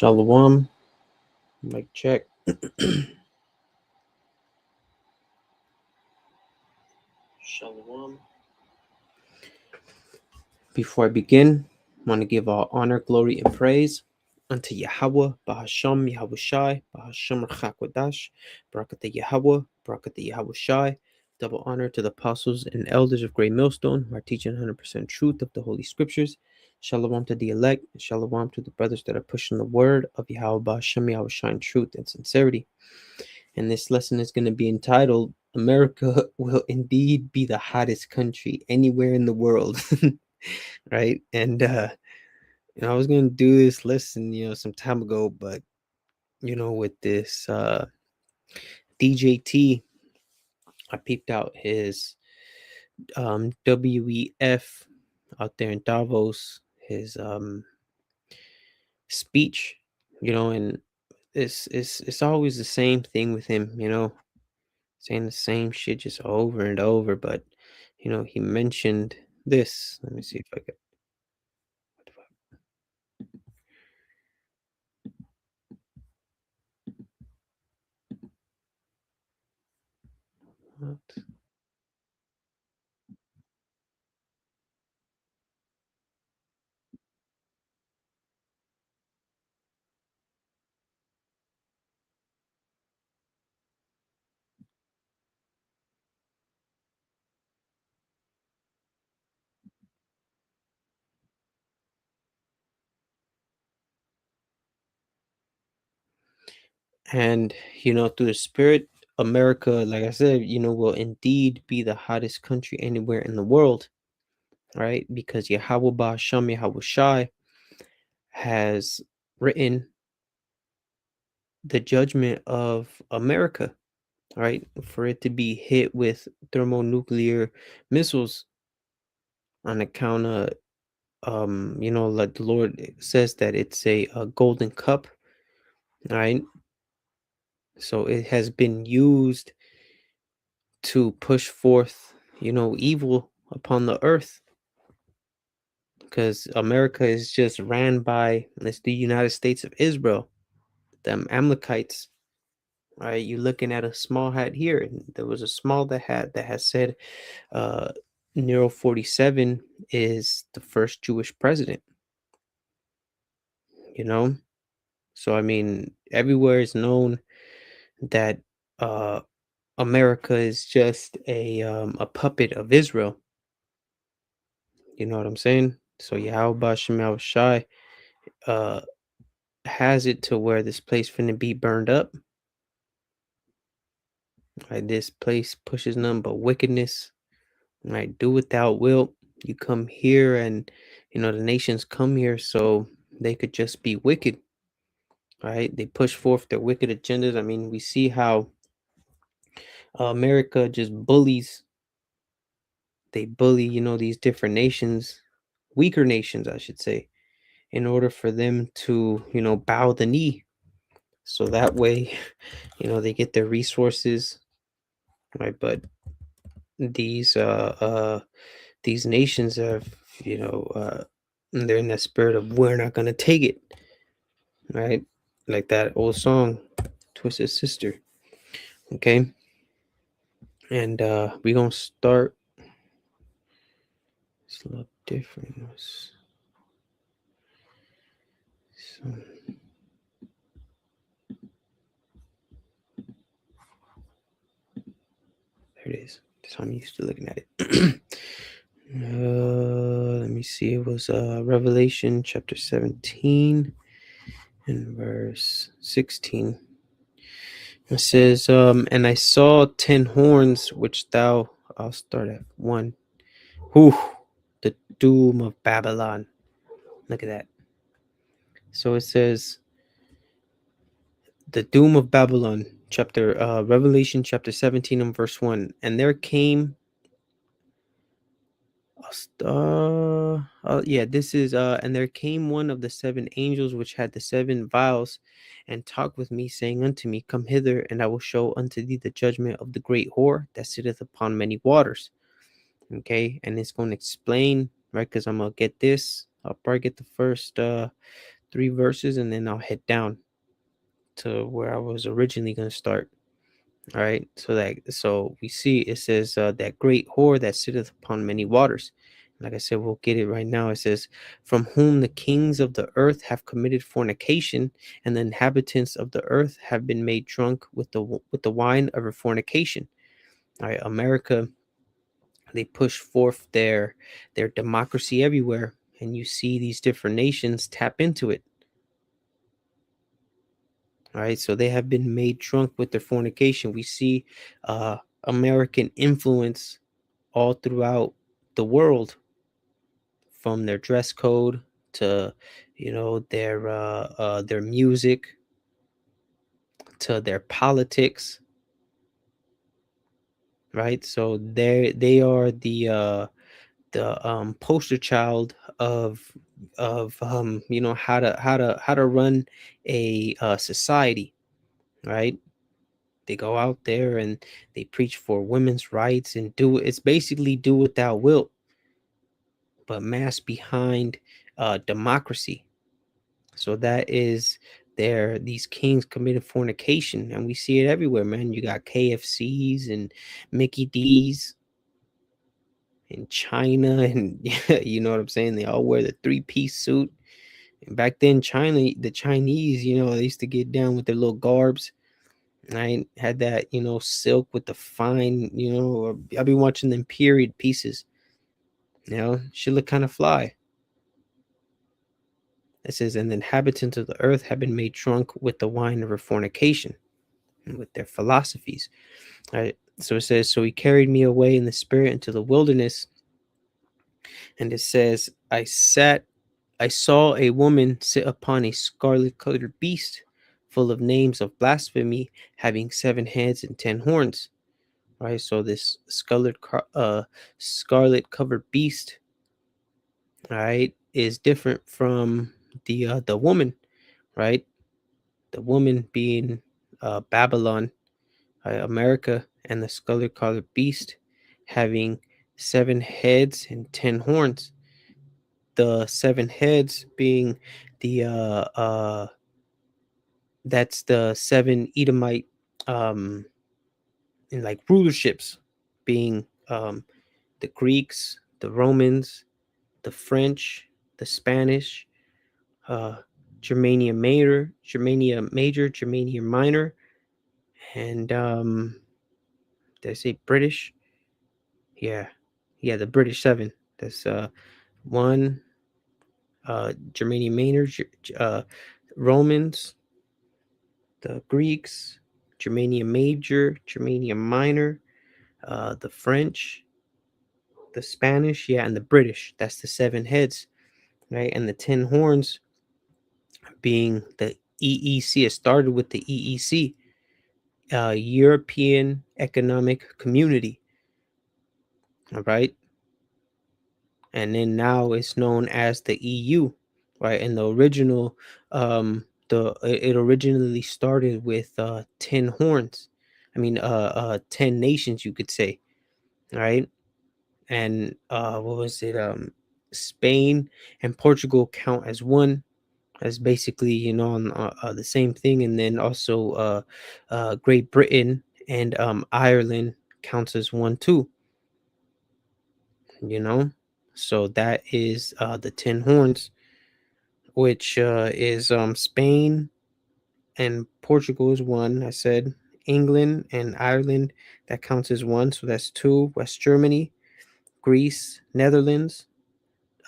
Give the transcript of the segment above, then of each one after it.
Shalom. Mic check. Shalom. Before I begin, I want to give all honor, glory, and praise unto Yahweh, Bahasham Yahushai, Bahasham Rachakwadash, Barakatah Yahweh, Barakatah Yahushai. Double honor to the apostles and elders of Great Millstone who are teaching 100% truth of the Holy Scriptures. Shalom to the elect, and shalom to the brothers that are pushing the word of Yahweh, Bahasham Yahushai in truth and sincerity. And this lesson is going to be entitled, America Will Indeed Be the Hottest Country Anywhere in the World. Right? And I was going to do this lesson, some time ago, but with this DJT, I peeped out his WEF out there in Davos, his speech, and it's always the same thing with him, saying the same shit just over and over. But he mentioned this. Let me see if I can. What? And through the spirit, America, like I said, will indeed be the hottest country anywhere in the world, right? Because Yahweh Ba'asham Yahweh Shai has written the judgment of America, right? For it to be hit with thermonuclear missiles on account of like the Lord says that it's a golden cup, right? So it has been used to push forth, evil upon the earth, because America is just ran by it's the United States of Israel, them Amalekites. Right, you're looking at a small hat here, and there was a small hat that has said uh Nero 47 is the first Jewish president, you know. So I mean, everywhere is known that uh America is just a puppet of Israel. You know what I'm saying? So Yahweh Shem Shai uh has it to where this place finna be burned up. Right, this place pushes none but wickedness. Right, do without will. You come here, and the nations come here so they could just be wicked. Right, they push forth their wicked agendas. I mean, we see how America just bullies. They bully, these different nations, weaker nations, I should say, in order for them to, bow the knee. So that way, they get their resources, right? But these these nations have, they're in that spirit of we're not gonna take it, right? Like that old song, Twisted Sister. Okay. And we're gonna start. It's a little different. So, there it is. That's how I'm used to looking at it. Let me see. It was Revelation chapter 17 and verse 16. It says, and I saw 10 horns, which I'll start at 1. Whew, the doom of Babylon. Look at that. So it says, the doom of Babylon, Revelation chapter 17 and verse 1. And there came this is and there came one of the 7 angels which had the 7 vials, and talked with me, saying unto me, Come hither, and I will show unto thee the judgment of the great whore that sitteth upon many waters. Okay, and it's going to explain, right? Because I'm gonna get this. I'll probably get the first three verses, and then I'll head down to where I was originally going to start. All right. So we see it says that great whore that sitteth upon many waters. Like I said, we'll get it right now. It says, from whom the kings of the earth have committed fornication, and the inhabitants of the earth have been made drunk with the wine of her fornication. All right, America, they push forth their democracy everywhere, and you see these different nations tap into it. All right, so they have been made drunk with their fornication. We see American influence all throughout the world, from their dress code to, their music, to their politics, right? So they are the poster child of how to run a society, right? They go out there and they preach for women's rights and it's basically do what thou wilt, but mass behind democracy. So that is these kings committed fornication, and we see it everywhere, man. You got KFCs and Mickey D's in China, and you know what I'm saying? They all wear the three-piece suit. And back then, the Chinese, they used to get down with their little garbs. I had that, silk with the fine, I'll be watching them period pieces. Should look kind of fly. It says, and the inhabitants of the earth have been made drunk with the wine of her fornication and with their philosophies. All right. So it says, so he carried me away in the spirit into the wilderness. And it says, I saw a woman sit upon a scarlet colored beast full of names of blasphemy, having 7 heads and 10 horns. Right. So this scarlet covered beast, right, is different from the woman, right? The woman being Babylon, America, and the scarlet colored beast having 7 heads and 10 horns. The 7 heads being the that's the 7 Edomite um in like rulerships, being the Greeks, the Romans, the French, the Spanish, uh, Germania Major, Germania Minor, and did I say British? Yeah, yeah, the British 7. That's one, Germania Minor, Romans, the Greeks, Germania Major, Germania Minor, the French, the Spanish, yeah, and the British. That's the 7 heads, right? And the 10 horns being the EEC. It started with the EEC, European Economic Community. All right. And then now it's known as the EU, right? And the original, it originally started with 10 horns. I mean, 10 nations, you could say, right? And what was it? Spain and Portugal count as one. As basically, on the same thing. And then also Great Britain and Ireland counts as one too, you know. So that is the 10 horns, which is Spain and Portugal is one. I said England and Ireland, that counts as one, so that's two. West Germany, Greece, Netherlands,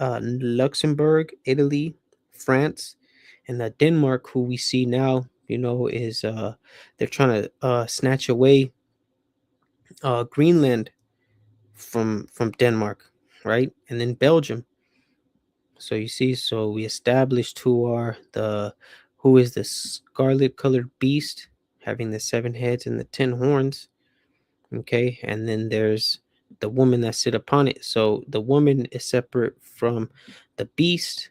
Luxembourg, Italy, France, and Denmark, who we see now, is they're trying to snatch away Greenland from Denmark, right? And then Belgium. So you see, so we established who is the scarlet colored beast having the 7 heads and the 10 horns. Okay, and then there's the woman that sit upon it. So the woman is separate from the beast,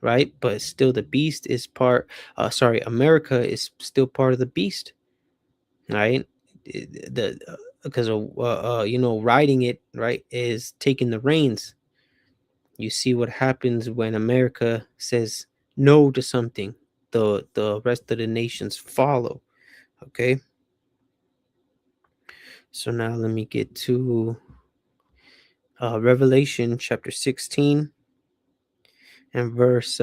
right? But still, the beast is America is still part of the beast, right? The Because riding it, right, is taking the reins. You see what happens when America says no to something, the rest of the nations follow. Okay. So now let me get to Revelation chapter 16 and verse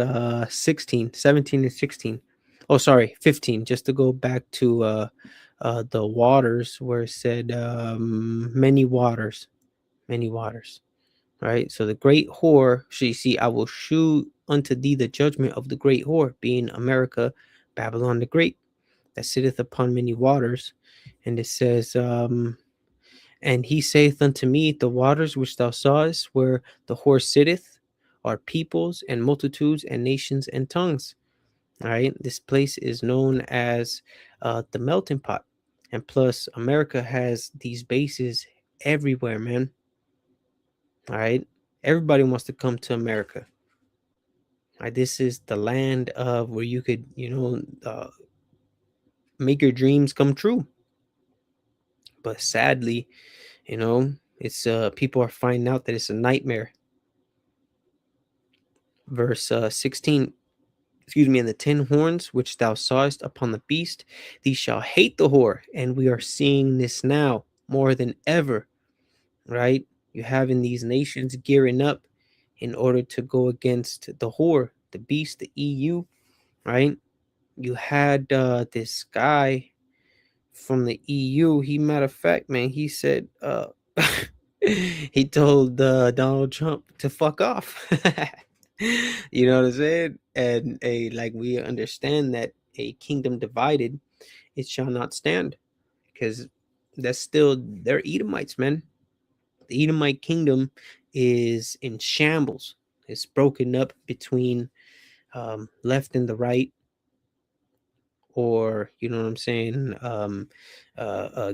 16, 17 and 16. Oh, sorry, 15. Just to go back to the waters where it said many waters. Right. So the great whore, so you see, I will shew unto thee the judgment of the great whore, being America, Babylon the Great, that sitteth upon many waters. And it says, and he saith unto me, the waters which thou sawest, where the whore sitteth, are peoples and multitudes and nations and tongues. All right. This place is known as the melting pot. And plus, America has these bases everywhere, man. All right. Everybody wants to come to America. Right? This is the land of where you could, make your dreams come true. But sadly, it's people are finding out that it's a nightmare. Verse 16, excuse me, and the 10 horns which thou sawest upon the beast, these shall hate the whore. And we are seeing this now more than ever, right? You having these nations gearing up in order to go against the whore, the beast, the EU, right? You had this guy from the EU. He, matter of fact, man, he said he told Donald Trump to fuck off. You know what I'm saying? And like we understand that a kingdom divided, it shall not stand, because that's still, they're Edomites, man. The Edomite kingdom is in shambles. It's broken up between left and the right, or you know what I'm saying,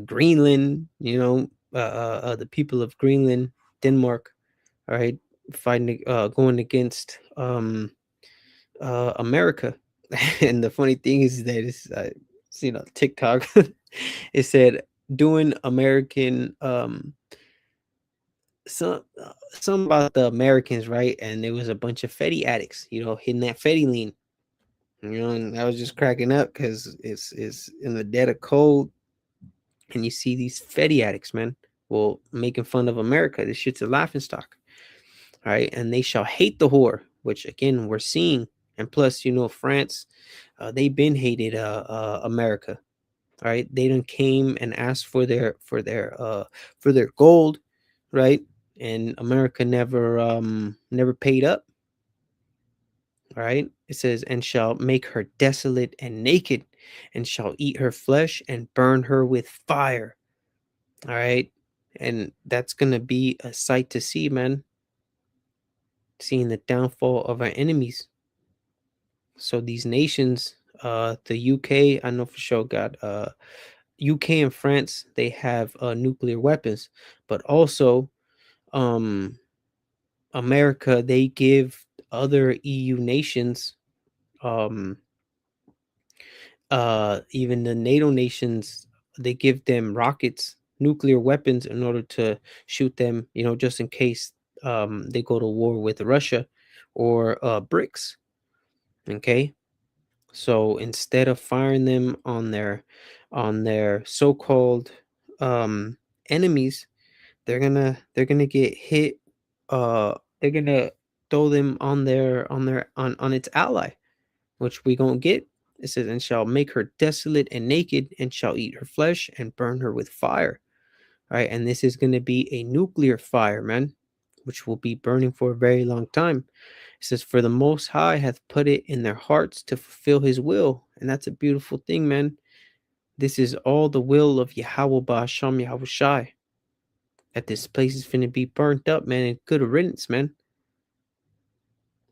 Greenland, the people of Greenland, Denmark, all right, fighting, going against America. And the funny thing is that it's, TikTok. It said doing American, some about the Americans, right? And there was a bunch of Fetty addicts, hitting that Fetty lean. And I was just cracking up because it's in the dead of cold, and you see these Fetty addicts, man, well, making fun of America. This shit's a laughing stock, right? And they shall hate the whore, which again we're seeing. And plus, France, they've been hated America, right? They done came and asked for their gold, right? And America never paid up. Right? It says, and shall make her desolate and naked, and shall eat her flesh and burn her with fire. All right. And that's going to be a sight to see, man. Seeing the downfall of our enemies. So these nations, the UK, I know for sure, got UK and France, they have nuclear weapons, but also um, America, they give other EU nations, um, even the NATO nations, they give them rockets, nuclear weapons, in order to shoot them, just in case they go to war with Russia or BRICS. Okay. So instead of firing them on their so-called um enemies, they're gonna get hit. They're gonna throw them on its ally, which we gonna get. It says, and shall make her desolate and naked, and shall eat her flesh and burn her with fire. Right, and this is gonna be a nuclear fire, man, which will be burning for a very long time. It says, for the Most High hath put it in their hearts to fulfill his will. And that's a beautiful thing, man. This is all the will of Yahweh Ba'asham Yahweh Shai. That this place is finna be burnt up, man, and good riddance, man.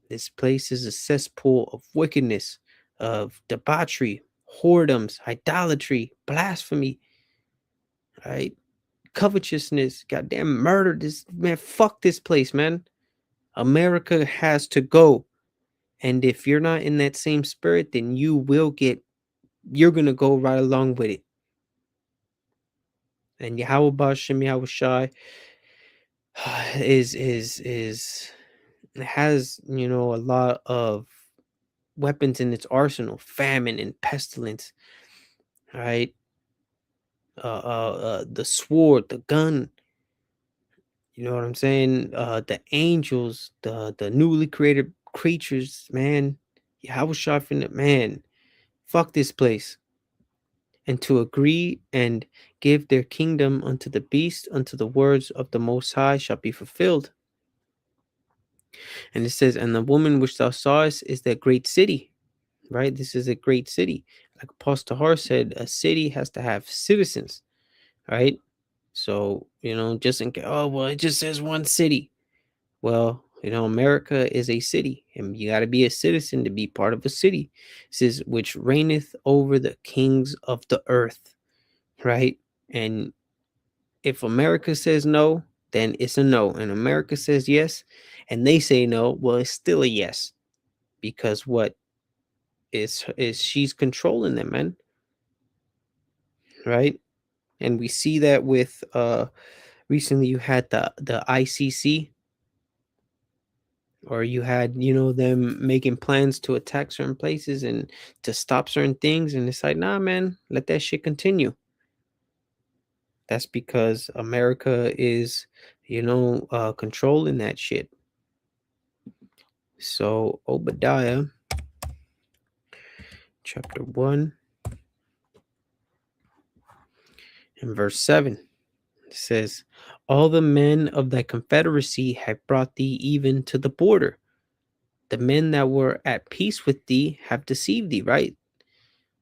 This place is a cesspool of wickedness, of debauchery, whoredoms, idolatry, blasphemy, right? Covetousness, goddamn murder. This, man, fuck this place, man. America has to go. And if you're not in that same spirit, then you're gonna go right along with it. And Yahweh Bashem Yahweh Shai is has a lot of weapons in its arsenal: famine and pestilence, right? The sword, the gun. You know what I'm saying? The angels, the newly created creatures, man. Yahweh Shai finna, man, fuck this place. And to agree and give their kingdom unto the beast, unto the words of the Most High shall be fulfilled. And it says, and the woman which thou sawest is that great city, right? This is a great city. Like Apostle Har said, a city has to have citizens, right? So, just in case, oh, well, it just says one city. Well, America is a city, and you got to be a citizen to be part of a city. It says, which reigneth over the kings of the earth, right? And if America says no, then it's a no. And America says yes, and they say no, well, it's still a yes. Because what is she's controlling them, man. Right? And we see that with recently you had the ICC, or you had them making plans to attack certain places and to stop certain things, and it's like, nah, man, let that shit continue. That's because America is controlling that shit. So Obadiah chapter 1 and verse 7 says, all the men of thy confederacy have brought thee even to the border. The men that were at peace with thee have deceived thee, right?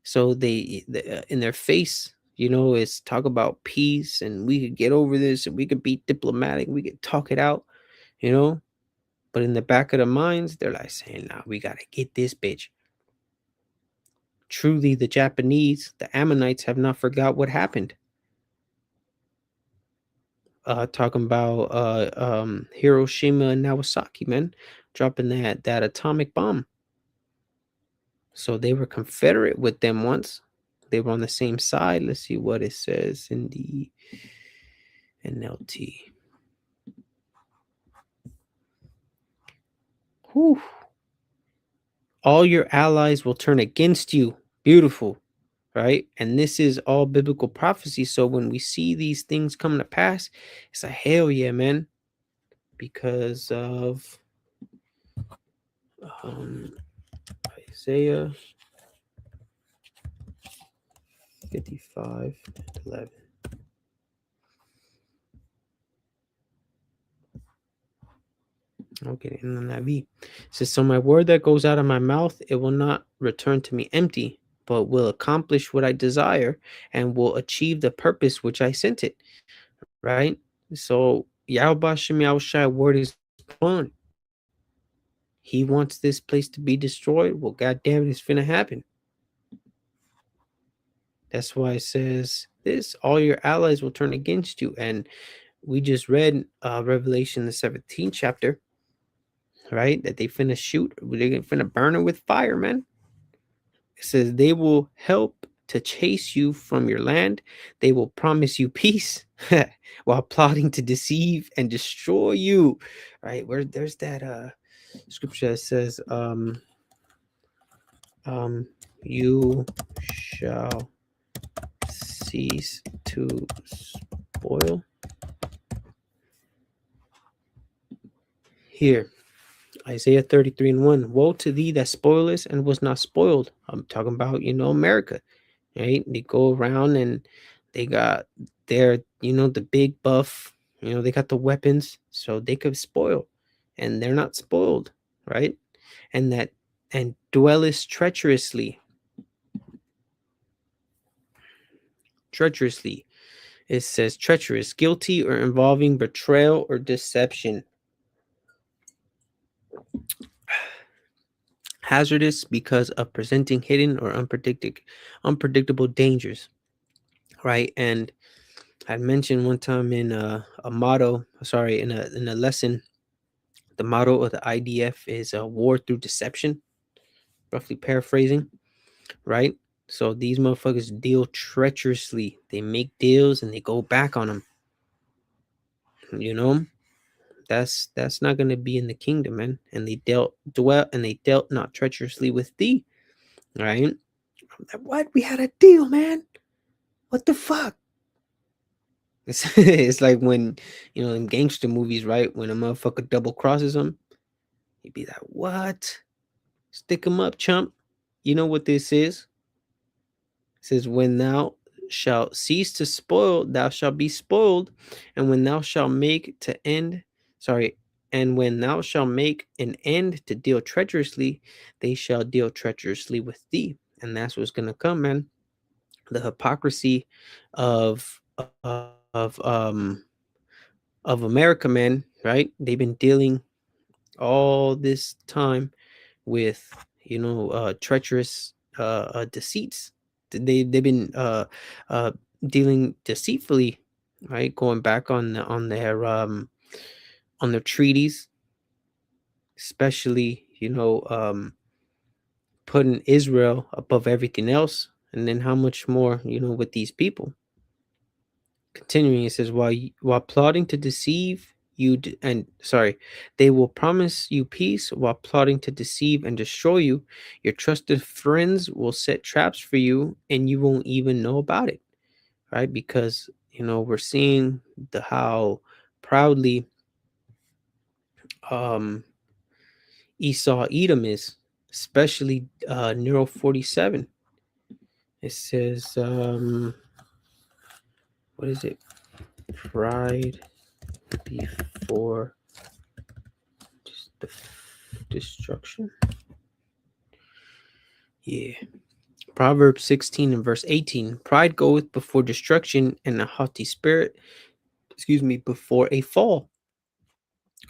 So in their face, it's talk about peace, and we could get over this, and we could be diplomatic, we could talk it out, you know. But in the back of their minds, they're like saying, nah, we gotta get this bitch. Truly, the Japanese, the Ammonites, have not forgot what happened. Talking about Hiroshima and Nagasaki, man, dropping that atomic bomb. So they were Confederate with them once. They were on the same side. Let's see what it says in the NLT. Whew. All your allies will turn against you. Beautiful, right? And this is all biblical prophecy. So when we see these things come to pass, it's a hell yeah, man. Because of Isaiah 55:11. Okay, in the Navi. It says, so my word that goes out of my mouth, it will not return to me empty, but will accomplish what I desire and will achieve the purpose which I sent it. Right? So Yahweh Shem Yahushai word is on. He wants this place to be destroyed. Well, God damn it, it's finna happen. That's why it says this: all your allies will turn against you. And we just read Revelation the 17th chapter, right? That they finna shoot, they're finna burn it with fire, man. It says they will help to chase you from your land. They will promise you peace while plotting to deceive and destroy you. Right? Where there's that scripture that says, you shall cease to spoil. Here, Isaiah 33:1. Woe to thee that spoilest and was not spoiled. I'm talking about, America, right? They go around and they got their, the big buff, they got the weapons so they could spoil, and they're not spoiled, right? And dwellest treacherously. Treacherously. It says treacherous, guilty or involving betrayal or deception. Hazardous because of presenting hidden or unpredictable dangers, right? And I mentioned one time in a motto, sorry, in a lesson, the motto of the IDF is a war through deception, roughly paraphrasing, right? So these motherfuckers deal treacherously. They make deals and they go back on them. That's not gonna be in the kingdom, man. And they dealt not treacherously with thee. Right? I'm like, what? We had a deal, man. What the fuck? It's like when, in gangster movies, right? When a motherfucker double crosses them, he'd be like, what? Stick him up, chump. You know what this is? It says, when thou shalt cease to spoil, thou shalt be spoiled. And when thou shalt make to end, sorry, and when thou shalt make an end to deal treacherously, they shall deal treacherously with thee. And that's what's gonna come, man. The hypocrisy of of um of America, man, right? They've been dealing all this time with, treacherous deceits. They've been uh dealing deceitfully, right? Going back on their treaties, especially, putting Israel above everything else. And then how much more, with these people. Continuing, it says, while plotting to deceive you, and sorry, they will promise you peace while plotting to deceive and destroy you. Your trusted friends will set traps for you, and you won't even know about it, right? Because we're seeing the how proudly um Esau Edom is, especially Nero 47. It says, what is it? Pride before destruction. Yeah. Proverbs 16 and verse 18. Pride goeth before destruction, and a haughty spirit, before a fall.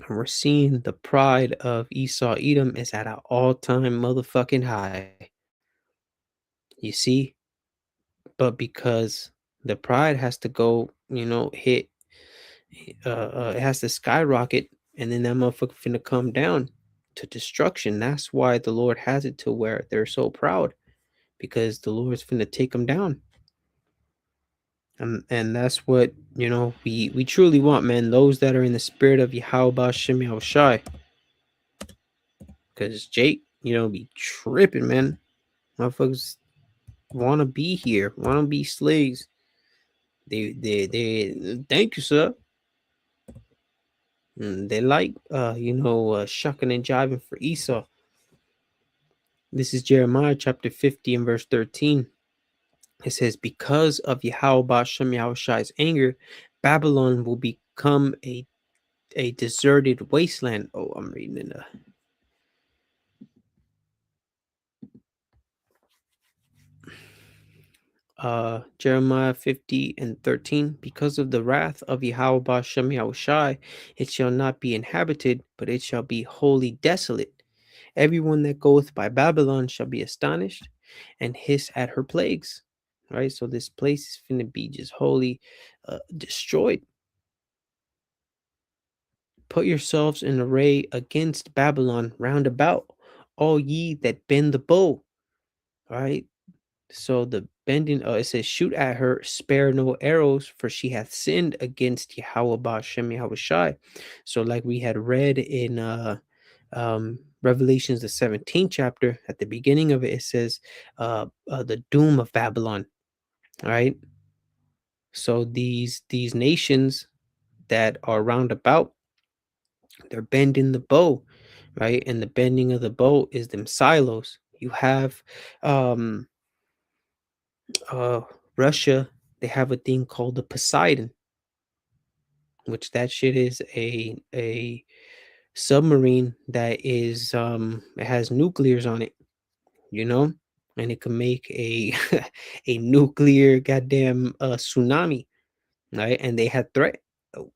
And we're seeing the pride of Esau Edom is at an all-time motherfucking high. You see? But because the pride has to go, hit, it has to skyrocket, and then that motherfucker finna come down to destruction. That's why the Lord has it to where they're so proud, because the Lord's finna take them down. And that's what we truly want, man. Those that are in the spirit of Yahweh Shem Yahushai. Because Jake, be tripping, man. Motherfuckers want to be here, want to be slaves. They thank you, sir. They like shucking and jiving for Esau. This is Jeremiah chapter 50 and verse 13. It says, because of Yahweh Shem Yahushai's anger, Babylon will become a deserted wasteland. Oh, I'm reading in Jeremiah 50 and 13. Because of the wrath of Yahweh Shem Yahushai, it shall not be inhabited, but it shall be wholly desolate. Everyone that goeth by Babylon shall be astonished and hiss at her plagues. Right? So this place is finna be just wholly destroyed. Put yourselves in array against Babylon round about, all ye that bend the bow. All right. So the bending, it says, shoot at her, spare no arrows, for she hath sinned against Yahweh Shem Yahushai. So, like we had read in Revelations, the 17th chapter, at the beginning of it, it says, the doom of Babylon. All right. So these nations that are round about, they're bending the bow, right? And the bending of the bow is them silos. You have uh Russia, they have a thing called the Poseidon, which that shit is a submarine that is it has nuclears on it, you know, and it can make a a nuclear goddamn tsunami, right? And they had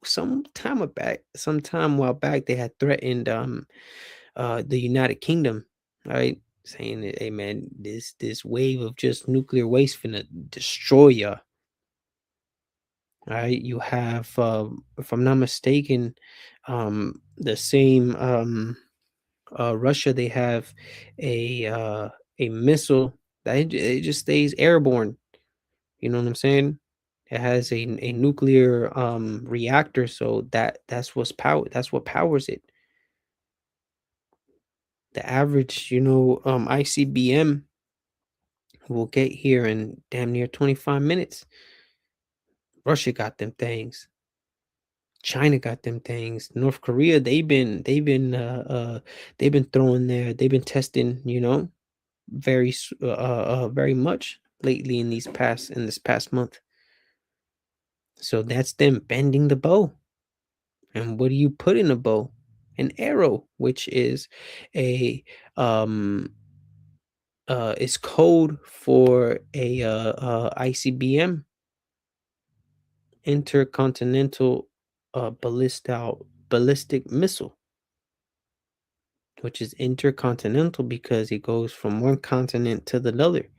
some time while back, they had threatened the United Kingdom, right? Saying that, hey man, this wave of just nuclear waste finna destroy ya. Right? You have, if I'm not mistaken, the same Russia. They have a missile that it just stays airborne. You know what I'm saying? It has a nuclear reactor, so that's what powers it. The average, ICBM will get here in damn near 25 minutes. Russia got them things. China got them things. North Korea, they've been throwing they've been testing, very much lately in this past month. So that's them bending the bow. And what do you put in a bow? An arrow, which um is code for a ICBM, intercontinental ballistic missile, which is intercontinental because it goes from one continent to the other.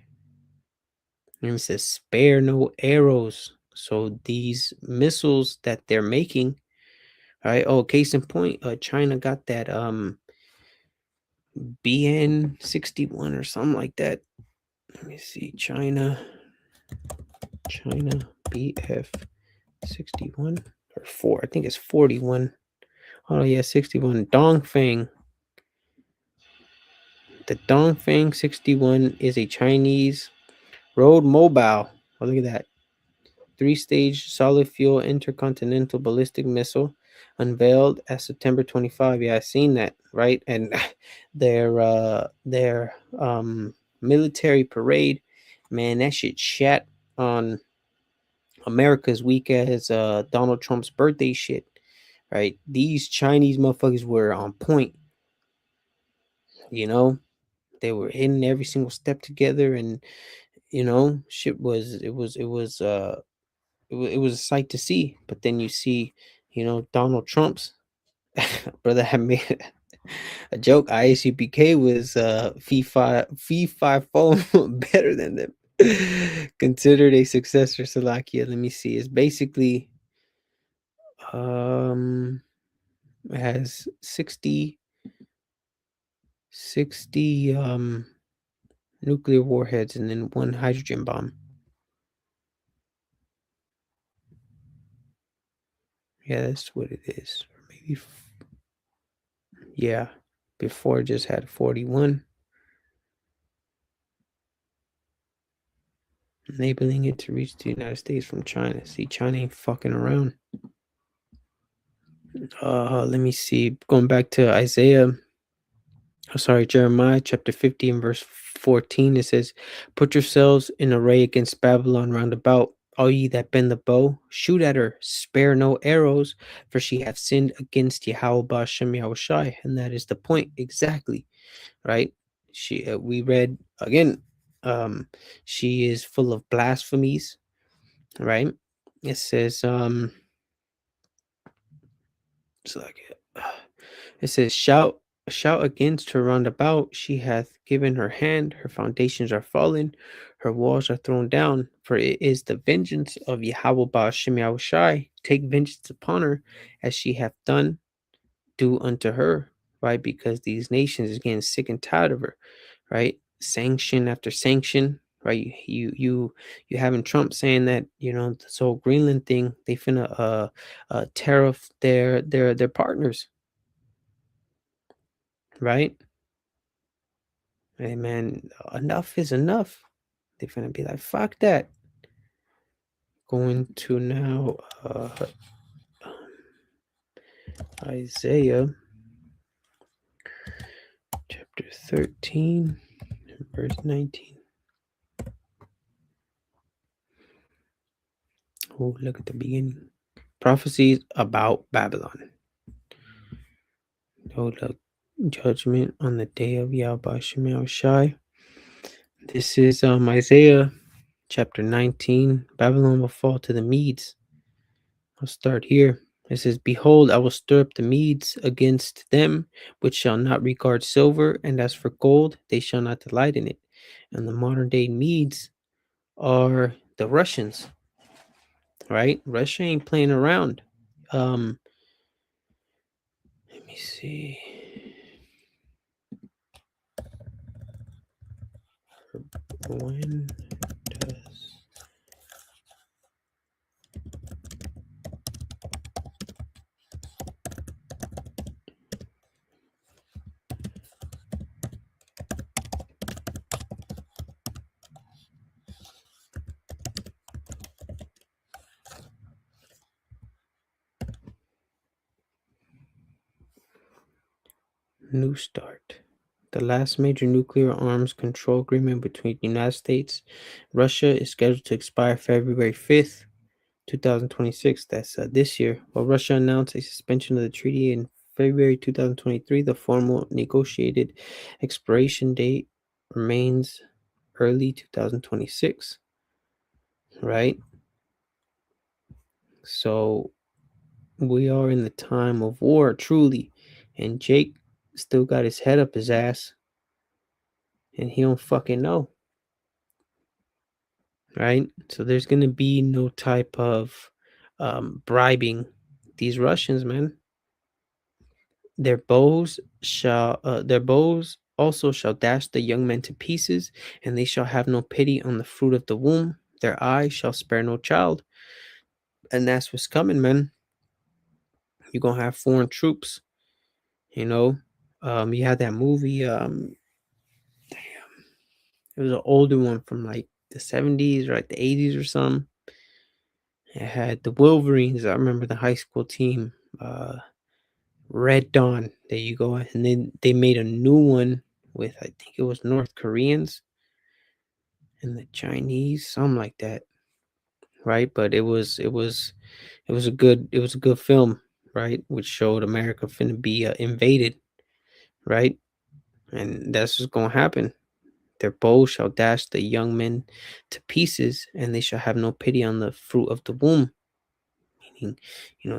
And it says spare no arrows. So these missiles that they're making, all right. Oh, case in point, China got that BN-61 or something like that. Let me see, China BF-61 or 4. I think it's 41. Oh yeah, 61. Dongfeng. The Dongfeng 61 is a Chinese road mobile. Oh, look at that. 3-stage solid fuel intercontinental ballistic missile unveiled at September 25. Yeah, I seen that, right? And their military parade, man, that shit shat on America's weak as Donald Trump's birthday shit, right? These Chinese motherfuckers were on point, you know. They were hitting every single step together, and shit was a sight to see. But then you see, Donald Trump's brother had made a joke. IACPK was FIFA phone better than them. Considered a successor, Salakia. Let me see. It's basically um it has 60 nuclear warheads and then one hydrogen bomb. Yeah, that's what it is. Maybe yeah. Before it just had 41, enabling it to reach the United States from China. See, China ain't fucking around. Let me see. Going back to Jeremiah chapter 50 and verse 14, it says, "Put yourselves in array against Babylon round about, all ye that bend the bow, shoot at her, spare no arrows, for she hath sinned against Yahweh Bashem Yahushai." And that is the point exactly, right? We read again, she is full of blasphemies, right? It says, it's like it says, shout against her round about. She hath given her hand, her foundations are fallen, her walls are thrown down. For it is the vengeance of Yahweh Ba'ashem Yahushai. Take vengeance upon her, as she hath done, do unto her, right? Because these nations is getting sick and tired of her, right? Sanction after sanction, right? You having Trump saying that this whole Greenland thing, they finna tariff their partners, right? Hey man, enough is enough. They finna be like, fuck that. Going to now Isaiah chapter 13, verse 19. Oh, look at the beginning. Prophecies about Babylon. Oh, look, judgment on the day of Yahweh Shemel Shai. This is Isaiah chapter 19. Babylon will fall to the Medes. I'll start here. It says, "Behold, I will stir up the Medes against them, which shall not regard silver, and as for gold, they shall not delight in it." And the modern day Medes are the Russians, right? Russia ain't playing around. Um, Let me see. When does New START. The last major nuclear arms control agreement between the United States and Russia is scheduled to expire February 5th, 2026. That's this year. While Russia announced a suspension of the treaty in February 2023, the formal negotiated expiration date remains early 2026, right? So we are in the time of war, truly. And Jake still got his head up his ass and he don't fucking know, right? So there's gonna be no type of bribing these Russians, man. Their bows also shall dash the young men to pieces, and they shall have no pity on the fruit of the womb. Their eyes shall spare no child, and that's what's coming, man. You're gonna have foreign troops, you know. You had that movie. It was an older one from like the 70s or like the 80s or something. It had the Wolverines. I remember the high school team. Red Dawn. There you go. And then they made a new one with I think it was North Koreans and the Chinese, something like that, right? But it was a good film, right? Which showed America finna be invaded, right? And that's what's gonna happen. Their bow shall dash the young men to pieces, and they shall have no pity on the fruit of the womb, meaning,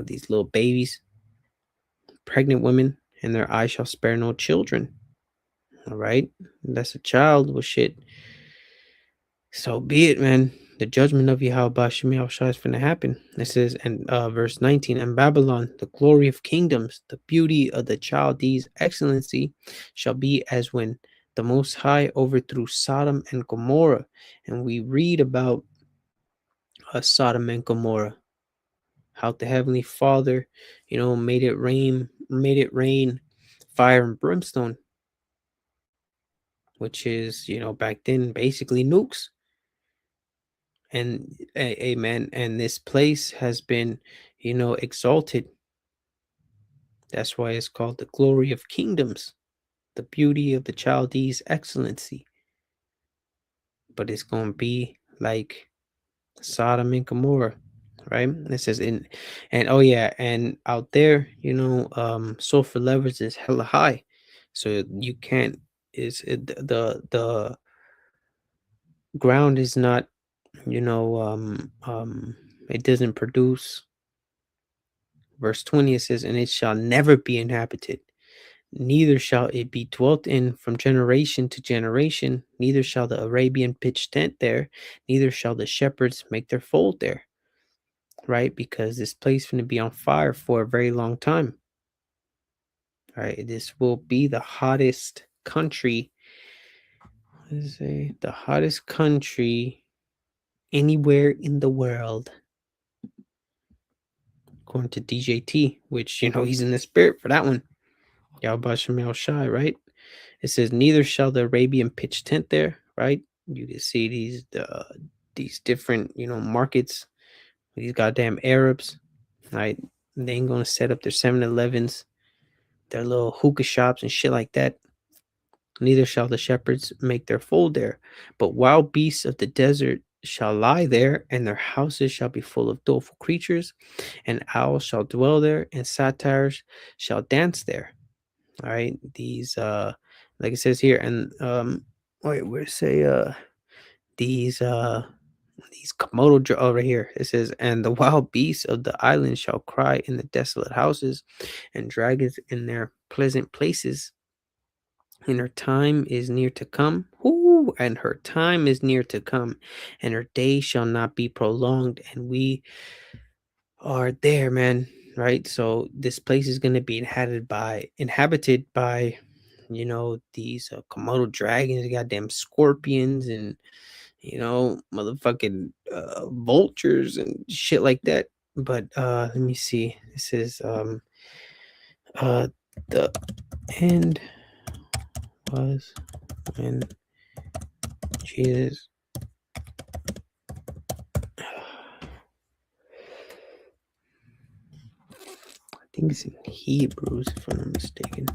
these little babies, pregnant women, and their eyes shall spare no children. All right, that's a child. Well, shit. So be it, man. The judgment of Yahweh Shemi Shai is going to happen. It says in verse 19, and Babylon, the glory of kingdoms, the beauty of the Chaldees' excellency, shall be as when the Most High overthrew Sodom and Gomorrah. And we read about Sodom and Gomorrah, how the Heavenly Father, made it rain fire and brimstone, which is, back then basically nukes. And amen. And this place has been, exalted. That's why it's called the glory of kingdoms, the beauty of the Chaldees' excellency. But it's going to be like Sodom and Gomorrah, right? It says and oh yeah, and out there, sulfur levels is hella high, so you can't. The ground is not, it doesn't produce. Verse 20, it says, and it shall never be inhabited, neither shall it be dwelt in from generation to generation, neither shall the Arabian pitch tent there, neither shall the shepherds make their fold there, right? Because this place is going to be on fire for a very long time, right? This will be the hottest country, let's say, the hottest country anywhere in the world, according to DJT, which, he's in the spirit for that one. Yahweh Shemel Shai, right? It says, neither shall the Arabian pitch tent there, right? You can see these different, markets, these goddamn Arabs, right? They ain't gonna set up their 7-Elevens, their little hookah shops and shit like that. Neither shall the shepherds make their fold there, but wild beasts of the desert shall lie there, and their houses shall be full of doleful creatures, and owls shall dwell there, and satyrs shall dance there. All right, these like it says here, and wait, where say these Komodo over here. It says, and the wild beasts of the island shall cry in the desolate houses, and dragons in their pleasant places. And her time is near to come. Ooh, and her time is near to come, and her day shall not be prolonged. And we are there, man. Right? So this place is gonna be inhabited by these Komodo dragons, goddamn scorpions, and motherfucking vultures and shit like that. But let me see. This is uh the end was when Jesus, I think it's in Hebrews if I'm not mistaken.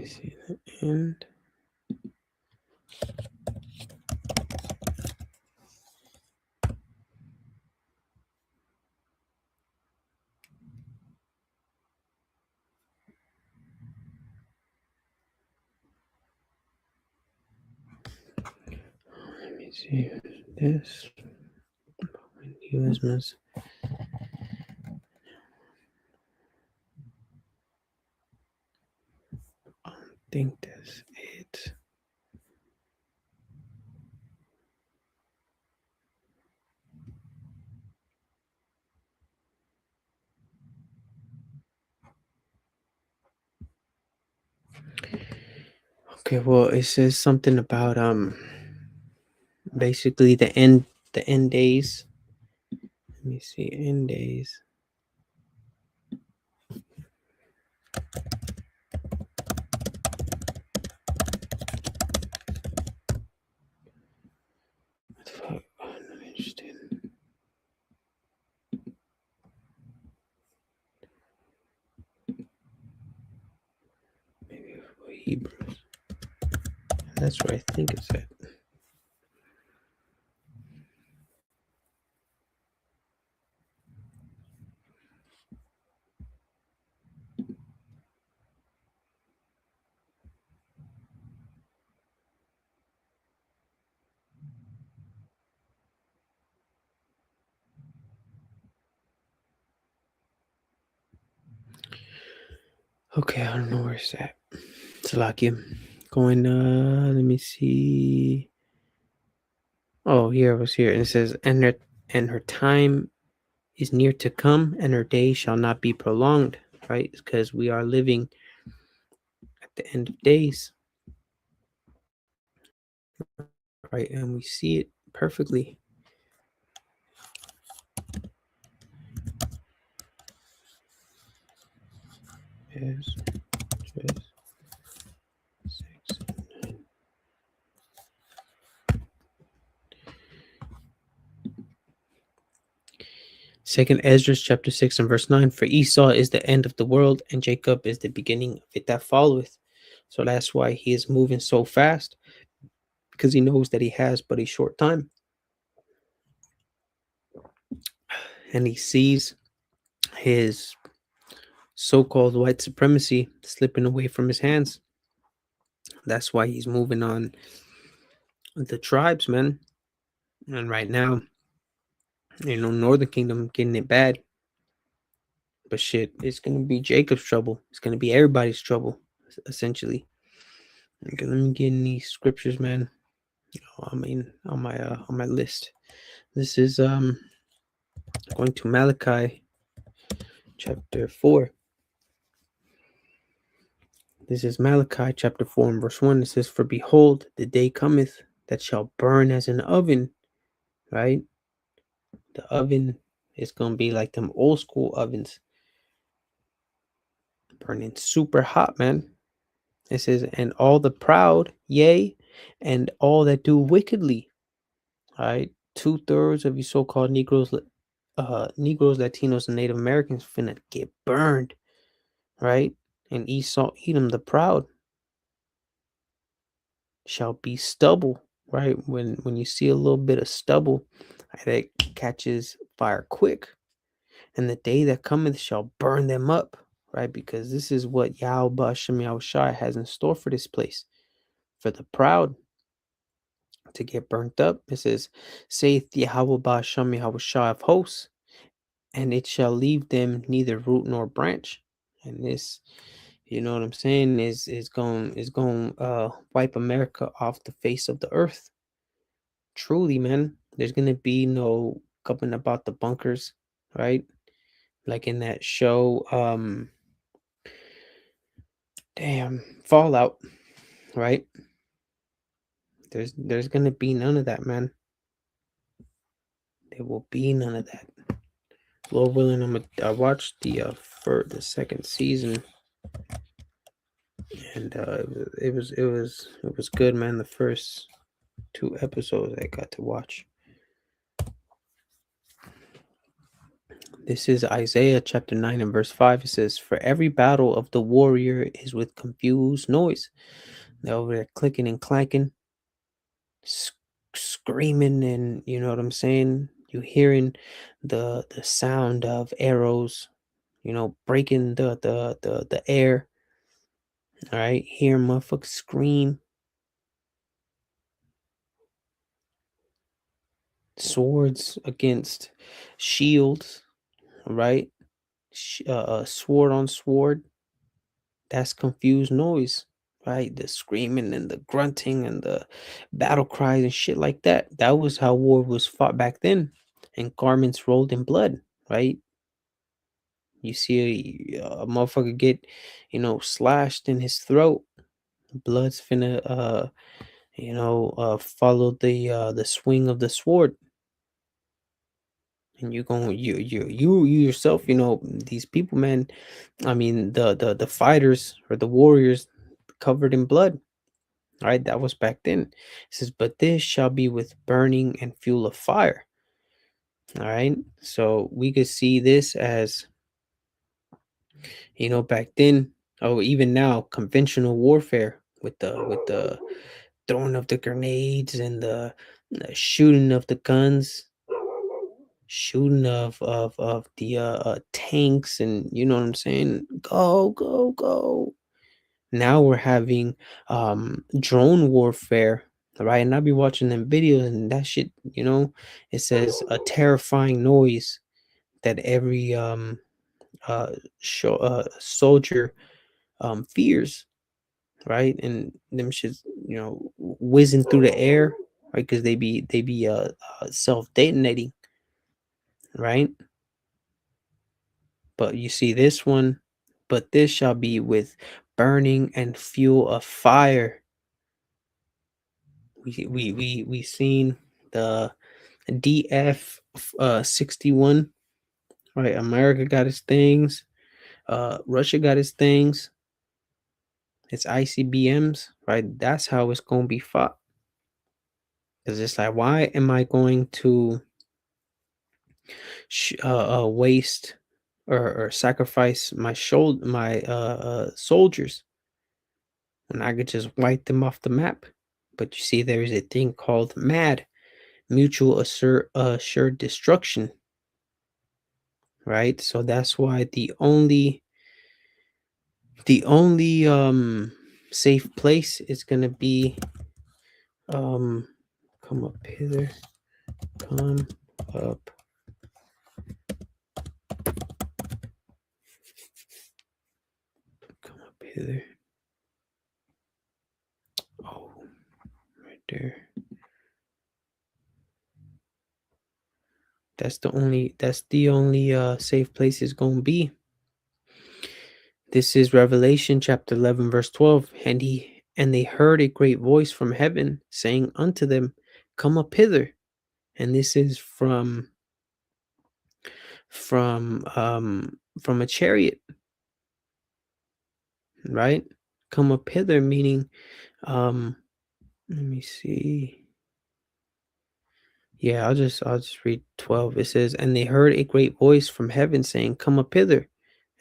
me see the end. Let me see this. U.S. I think that's it. Okay, well, it says something about basically the end days. Let me see, end days. Fuck, I'm not interested. Maybe for Hebrews. That's where I think it's at. Okay, I don't know where it's at. Salakia. Going, let me see. Oh, here, it was here. And it says, and her time is near to come, and her days shall not be prolonged, right? Because we are living at the end of days, right? And we see it perfectly. Yes, yes, 6, 9. Second Ezra chapter 6 and verse 9. For Esau is the end of the world, and Jacob is the beginning of it that followeth. So that's why he is moving so fast, because he knows that he has but a short time. And he sees his so-called white supremacy slipping away from his hands. That's why he's moving on the tribes, man. And right now, Northern Kingdom getting it bad. But shit, it's gonna be Jacob's trouble. It's gonna be everybody's trouble, essentially. Okay, let me get in these scriptures, man. I mean, on my list. This is going to Malachi chapter 4. This is Malachi chapter 4 and verse 1. It says, for behold, the day cometh that shall burn as an oven, right? The oven is gonna be like them old school ovens, burning super hot, man. It says, and all the proud, yea, and all that do wickedly. All right. 2/3 of you so-called Negroes, Latinos, and Native Americans finna get burned, right? And Esau, Edom, the proud, shall be stubble, right? When you see a little bit of stubble, that catches fire quick, and the day that cometh shall burn them up, right? Because this is what Yahweh Shem Yahushai has in store for this place, for the proud to get burnt up. It says, saith Yahweh Ba'ashem Yahushai of hosts, and it shall leave them neither root nor branch. And this, you know what I'm saying, is going wipe America off the face of the earth. Truly, man. There's gonna be no coming about the bunkers, right? Like in that show, Fallout, right? There's gonna be none of that, man. There will be none of that. Lord willing, I watched the second season, and it was good, man. The first 2 episodes I got to watch. This is Isaiah chapter 9 and verse 5. It says, "For every battle of the warrior is with confused noise." They're over there clicking and clanking, s- screaming, and you know what I'm saying? You hearing the sound of arrows, breaking the air. All right, hearing motherfuckers scream, swords against shields, right? Sword on sword. That's confused noise, right? The screaming and the grunting and the battle cries and shit like that. That was how war was fought back then. And garments rolled in blood, right? You see a motherfucker get, slashed in his throat. Blood's finna, follow the swing of the sword. And you going you yourself, these people, man. I mean, the fighters or the warriors covered in blood. Right, that was back then. It says, "But this shall be with burning and fuel of fire." All right, so we could see this as, back then, oh, even now, conventional warfare with the throwing of the grenades and the shooting of the guns, shooting of the tanks, and you know what I'm saying? Go, go, go. Now we're having drone warfare, right? And I'll be watching them videos and that shit, it says a terrifying noise that every soldier fears, right? And them shits, whizzing through the air, right? Because they be self detonating, right? But you see this one, "But this shall be with burning and fuel of fire." We seen the DF 61, right? America got its things, Russia got its things, its ICBMs, right? That's how it's gonna be fought. Cause it's like, why am I going to waste or sacrifice my soldiers when I could just wipe them off the map? But you see, there is a thing called MAD, mutual assured destruction, right? So that's why the only safe place is gonna be, um come up hither, come up, come up hither. Oh, right there. That's the only safe place is gonna be. This is Revelation chapter 11, verse 12. And they heard a great voice from heaven saying unto them, "Come up hither." And this is from a chariot, right? Come up hither, meaning, um let me see. Yeah, I'll just read 12. It says, "And they heard a great voice from heaven saying, 'Come up hither.'"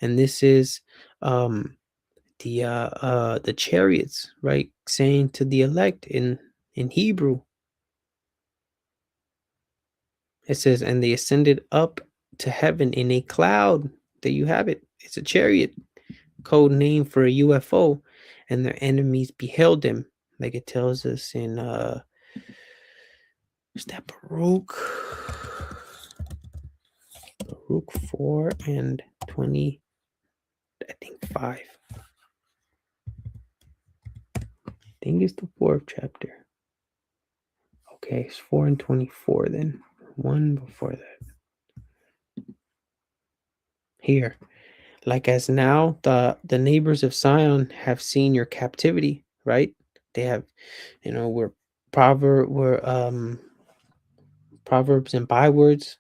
And this is um the chariots, right? Saying to the elect in Hebrew. It says, "And they ascended up to heaven in a cloud." There you have it. It's a chariot, code name for a UFO, and their enemies beheld them, like it tells us in is that Baruch 4 and 20, I think 5. I think it's the fourth chapter. Okay, it's 4 and 24 then. One before that. Here. "Like as now the neighbors of Zion have seen your captivity," right? They have, we're proverbs and bywords.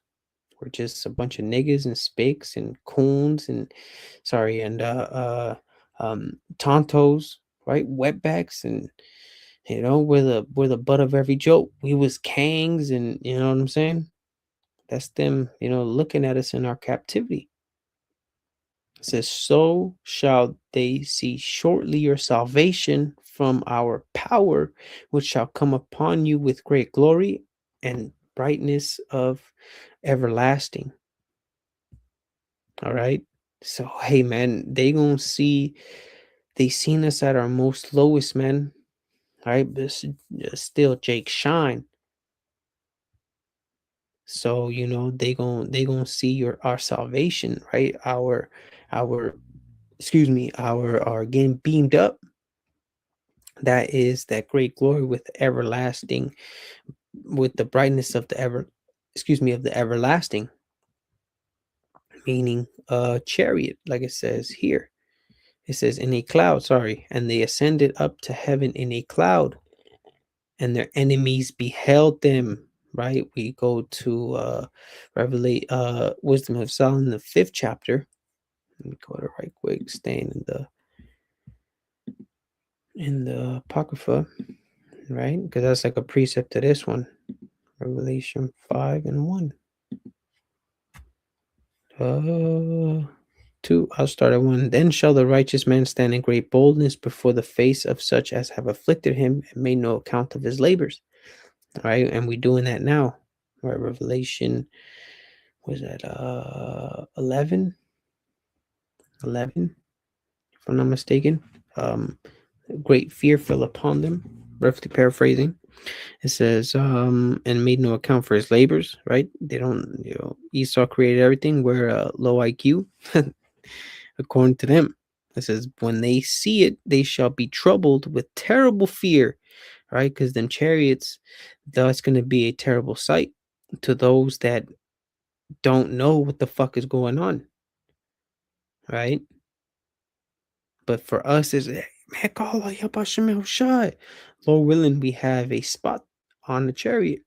We're just a bunch of niggas and spakes and coons and sorry and tontos, right? Wetbacks, and we're the butt of every joke. We was kangs, and you know what I'm saying? That's them, looking at us in our captivity. It says, so shall they see shortly your salvation from our power, which shall come upon you with great glory and brightness of everlasting. All right. So, hey, man, they seen us at our most lowest, man. All right. But still, Jake shine. So, they gonna see our salvation, right? Our excuse me, our getting beamed up. That is that great glory with everlasting, with the brightness of of the everlasting, meaning chariot, like it says here. It says in a cloud, sorry, and they ascended up to heaven in a cloud, and their enemies beheld them. Right? We go to Revelate Wisdom of Solomon, the 5th chapter. Let me go to right quick, staying in the Apocrypha, right? Because that's like a precept to this one. Revelation 5 and 1. 2. I'll start at 1. Then shall the righteous man stand in great boldness before the face of such as have afflicted him and made no account of his labors. All right, and we're doing that now. All right, Revelation was that 11? 11, if I'm not mistaken. Great fear fell upon them, roughly paraphrasing. It says, and made no account for his labors, right? They don't, Esau created everything. We're low IQ, according to them. It says, when they see it, they shall be troubled with terrible fear, right? Because them chariots, that's going to be a terrible sight to those that don't know what the fuck is going on, right? But for us, is man, call shot. Lord willing, we have a spot on the chariot. It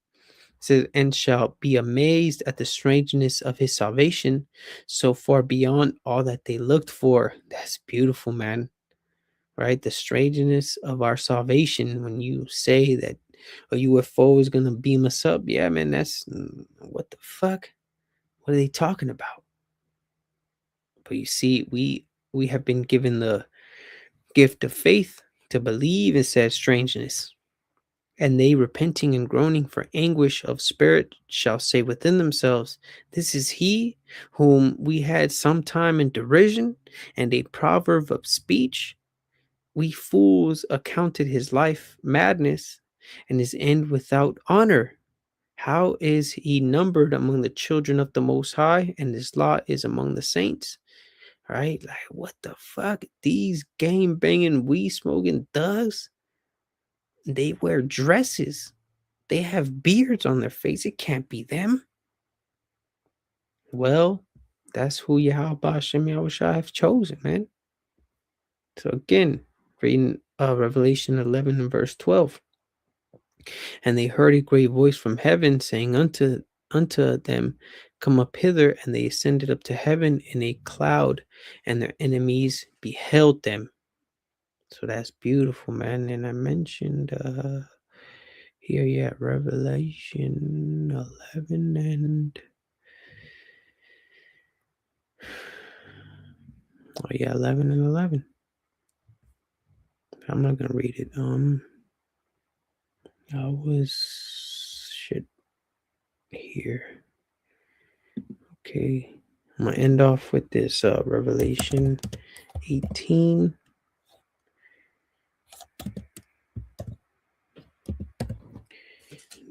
says, and shall be amazed at the strangeness of his salvation, so far beyond all that they looked for. That's beautiful, man. Right? The strangeness of our salvation. When you say that a UFO is gonna beam us up, yeah, man, that's what the fuck? What are they talking about? But you see, we have been given the gift of faith to believe in said strangeness. And they, repenting and groaning for anguish of spirit, shall say within themselves, this is he whom we had sometime in derision and a proverb of speech. We fools accounted his life madness and his end without honor. How is he numbered among the children of the Most High, and his lot is among the saints? Right? Like, what the fuck? These game banging, weed smoking thugs, they wear dresses. They have beards on their face. It can't be them. Well, that's who Yahweh Shem Yahushua have chosen, man. So again, reading Revelation 11 and verse 12. And they heard a great voice from heaven saying unto them, come up hither. And they ascended up to heaven in a cloud, and their enemies beheld them. So that's beautiful, man. And I mentioned here, yeah, Revelation 11 and oh yeah, 11 and 11. I'm not gonna read it. I was shit here. Okay, I'm gonna end off with this Revelation 18.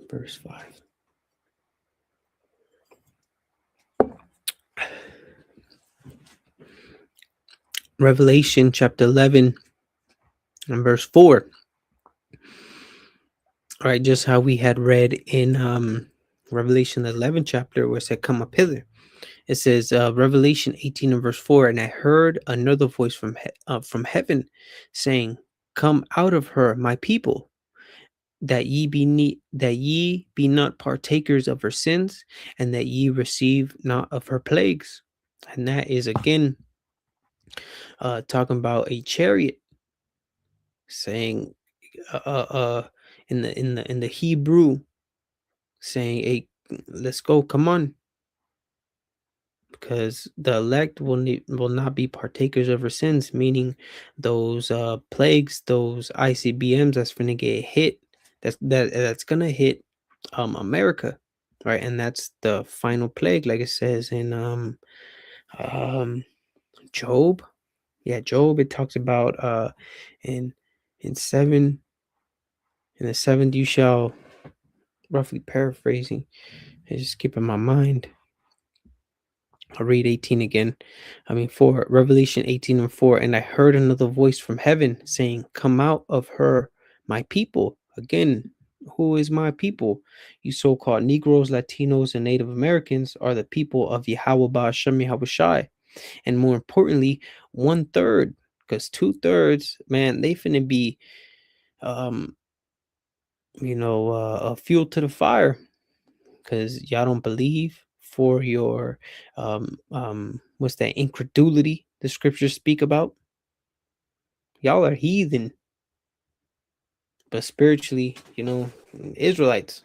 Verse 5. Revelation chapter 11 and verse 4. All right, just how we had read in Revelation 11 chapter where it said, come up hither. It says Revelation 18 and verse 4, and I heard another voice from heaven saying, come out of her, my people, that ye be not partakers of her sins, and that ye receive not of her plagues. And that is again talking about a chariot, saying in the Hebrew, saying, hey, let's go, come on, because the elect will not be partakers of her sins, meaning those plagues, those ICBMs that's gonna get hit, that's gonna hit America, right? And that's the final plague, like it says in um Job. Yeah, Job, it talks about in in seven in the seventh you shall, roughly paraphrasing, it's just keeping my mind. I'll read 18 again. I mean, 4, Revelation 18 and 4. And I heard another voice from heaven saying, come out of her, my people. Again, who is my people? You so called Negroes, Latinos, and Native Americans are the people of Yahweh Ba'ashem Yahweh Shai. And more importantly, one third, because two-thirds, man, they finna be, um, a fuel to the fire because y'all don't believe for your what's that incredulity the scriptures speak about. Y'all are heathen, but spiritually, Israelites.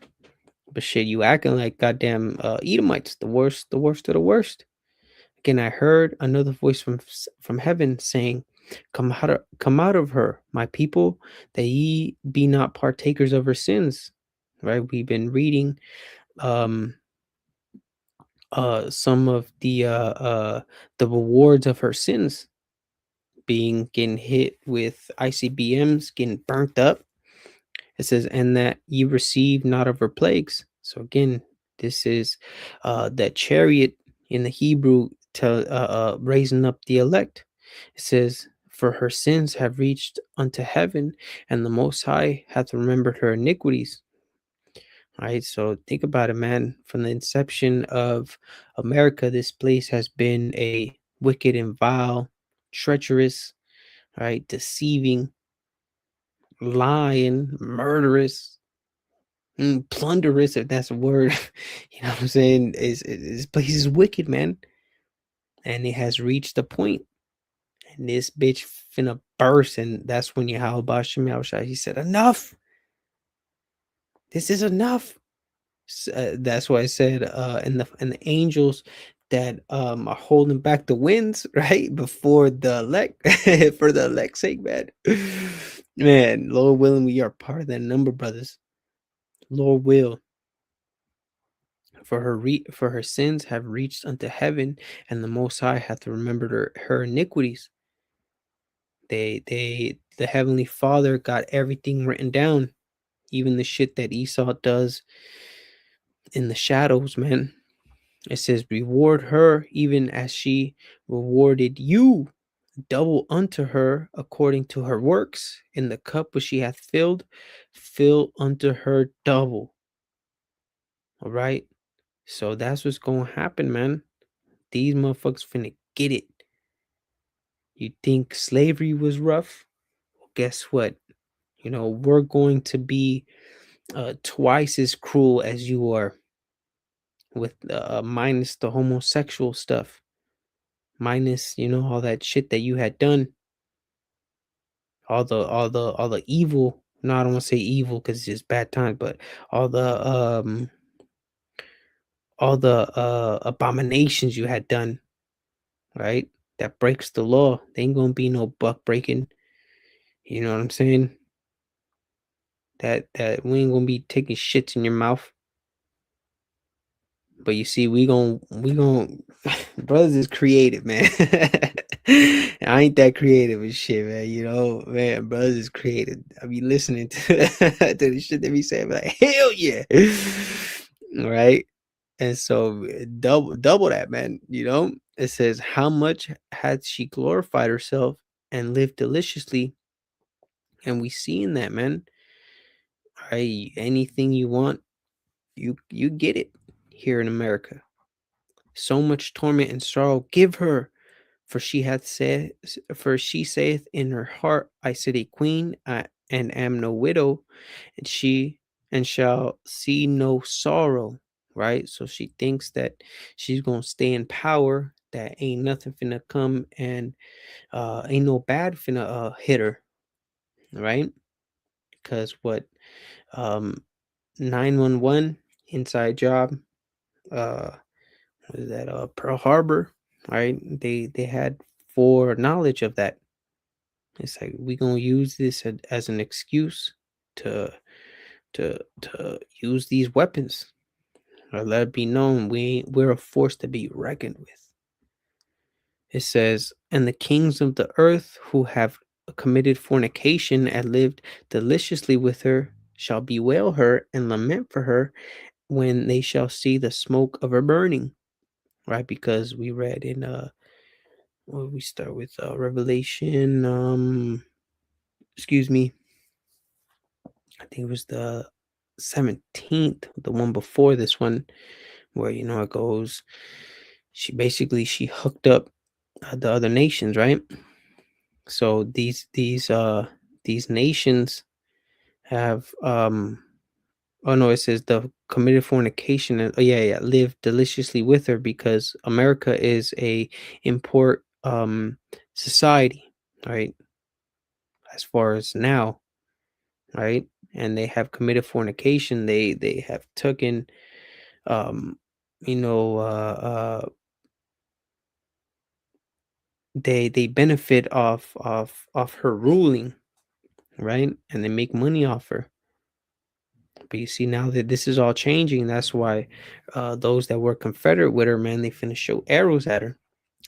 But shit, you acting like goddamn Edomites, the worst of the worst. Again, I heard another voice from heaven saying, come out of her, my people, that ye be not partakers of her sins." Right? We've been reading um some of the rewards of her sins, being getting hit with ICBMs, getting burnt up. It says, and that you receive not of her plagues. So again, this is that chariot in the Hebrew raising up the elect. It says, for her sins have reached unto heaven, and the Most High hath remembered her iniquities. Right. So think about it, man. From the inception of America, this place has been a wicked and vile, treacherous, right, deceiving, lying, murderous, plunderous, if that's a word. You know what I'm saying? This place is wicked, man. And it has reached a point, and this bitch finna burst, and that's when Yahweh Shem Shai, he said, enough. This is enough. That's why I said and the angels that are holding back the winds right before the elect for the elect's sake, man. Man, Lord willing, we are part of that number, brothers. Lord will, for her sins have reached unto heaven, and the Most High hath remembered her iniquities. The Heavenly Father got everything written down, even the shit that Esau does in the shadows, man. It says, reward her even as she rewarded you, double unto her according to her works. In the cup which she hath filled, fill unto her double. All right. So that's what's going to happen, man. These motherfuckers finna get it. You think slavery was rough? Well, guess what? We're going to be twice as cruel as you are, with minus the homosexual stuff, minus all that shit that you had done, all the evil. No, I don't want to say evil because it's just bad times, but all the um all the abominations you had done, right? That breaks the law. There ain't gonna be no buck breaking. You know what I'm saying? That we ain't gonna be taking shits in your mouth. But you see, we gon' brothers is creative, man. I ain't that creative and shit, man. Man, brothers is creative. I be listening to, to the shit they be saying, like, hell yeah. Right? And so double that, man. It says, how much had she glorified herself and lived deliciously? And we see in that, man. Right? Anything you want, you get it here in America. So much torment and sorrow give her, for she saith in her heart, I sit a queen, and am no widow, and shall see no sorrow. Right? So she thinks that she's gonna stay in power, that ain't nothing finna come, and ain't no bad finna hit her, right? Because what, um 911 inside job, uh was that Pearl Harbor, right? They had foreknowledge of that. It's like we gonna use this as an excuse to to use these weapons. Or let it be known we're a force to be reckoned with. It says, and the kings of the earth who have committed fornication and lived deliciously with her shall bewail her and lament for her when they shall see the smoke of her burning. Right? Because we read in well, we start with Revelation, excuse me, I think it was the 17th, the one before this one, where it goes, she hooked up the other nations, right? So these nations have oh no, it says the committed fornication and, oh yeah, yeah, live deliciously with her because America is a import society, right? As far as now, right? And they have committed fornication. They have taken um you know they benefit off her ruling, right? And they make money off her. But you see now that this is all changing, that's why those that were confederate with her, man, they finna show arrows at her.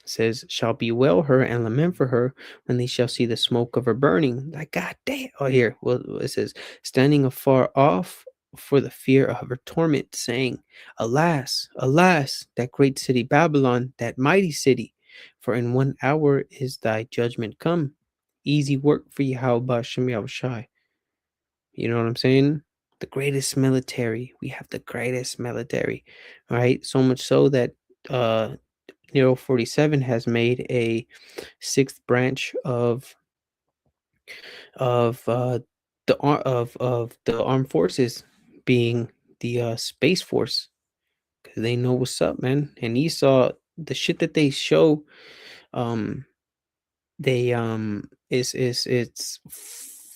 Says, shall bewail her and lament for her when they shall see the smoke of her burning. Like, God damn. Oh, here. Well, it says, standing afar off for the fear of her torment, saying, alas, alas, that great city Babylon, that mighty city, for in 1 hour is thy judgment come. Easy work for Yahweh Shem Yahushai. You know what I'm saying? The greatest military. We have the greatest military, right? So much so that uh Nero 47 has made a sixth branch of of the armed forces, being the space force, because they know what's up, man. And Esau, the shit that they show, um they is it's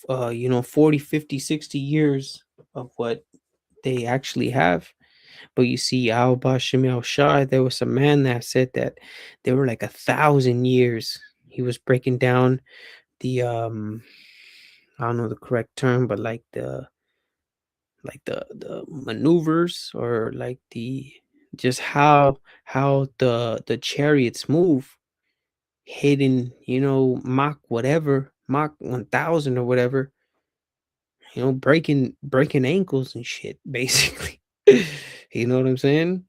40, 50, 60 years of what they actually have. But you see, Al Bashim al Shai, there was a man that said that they were like 1,000 years. He was breaking down the I don't know the correct term, but like the maneuvers, or like the just how the chariots move, hitting, Mach whatever, Mach 1,000 or whatever, breaking ankles and shit, basically. You know what I'm saying?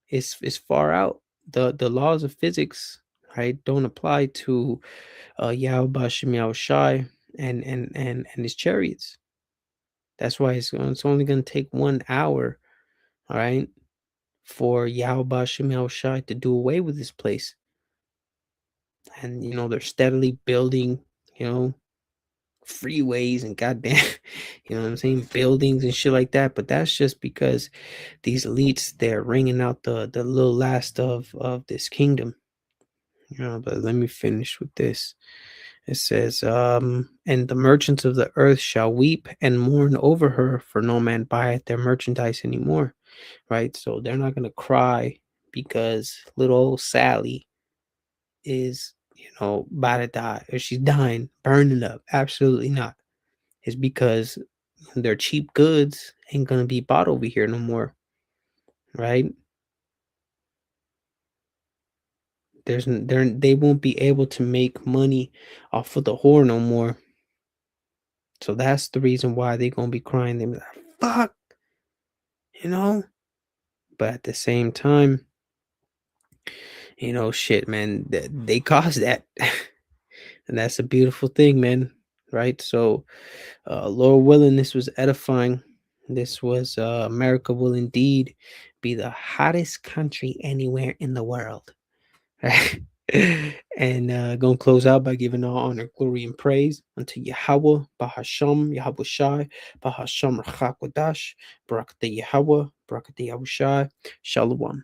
It's far out. The laws of physics, right, don't apply to Yao Bashim Yao Shai and his chariots. That's why it's only gonna take 1 hour, all right, for Yao Bashim Yao Shai to do away with this place. And they're steadily building, you know, freeways and goddamn, what I'm saying, buildings and shit like that. But that's just because these elites, they're wringing out the little last of this kingdom. But let me finish with this. It says, and the merchants of the earth shall weep and mourn over her, for no man buyeth their merchandise anymore. Right? So they're not gonna cry because little old Sally is, about to die, or she's dying, burning up. Absolutely not. It's because their cheap goods ain't gonna be bought over here no more. Right? They won't be able to make money off of the whore no more. So that's the reason why they're gonna be crying. They be like, fuck, you know? But at the same time, shit, man, they caused that. And that's a beautiful thing, man. Right? So, Lord willing, this was edifying. This was America will indeed be the hottest country anywhere in the world. And gonna close out by giving all honor, glory, and praise unto Yahweh, Bahasham, Yahweh Shai, Bahasham Rachakwadash, Barakatah Yahweh, Barakatah Yahweh Shai, Shalom.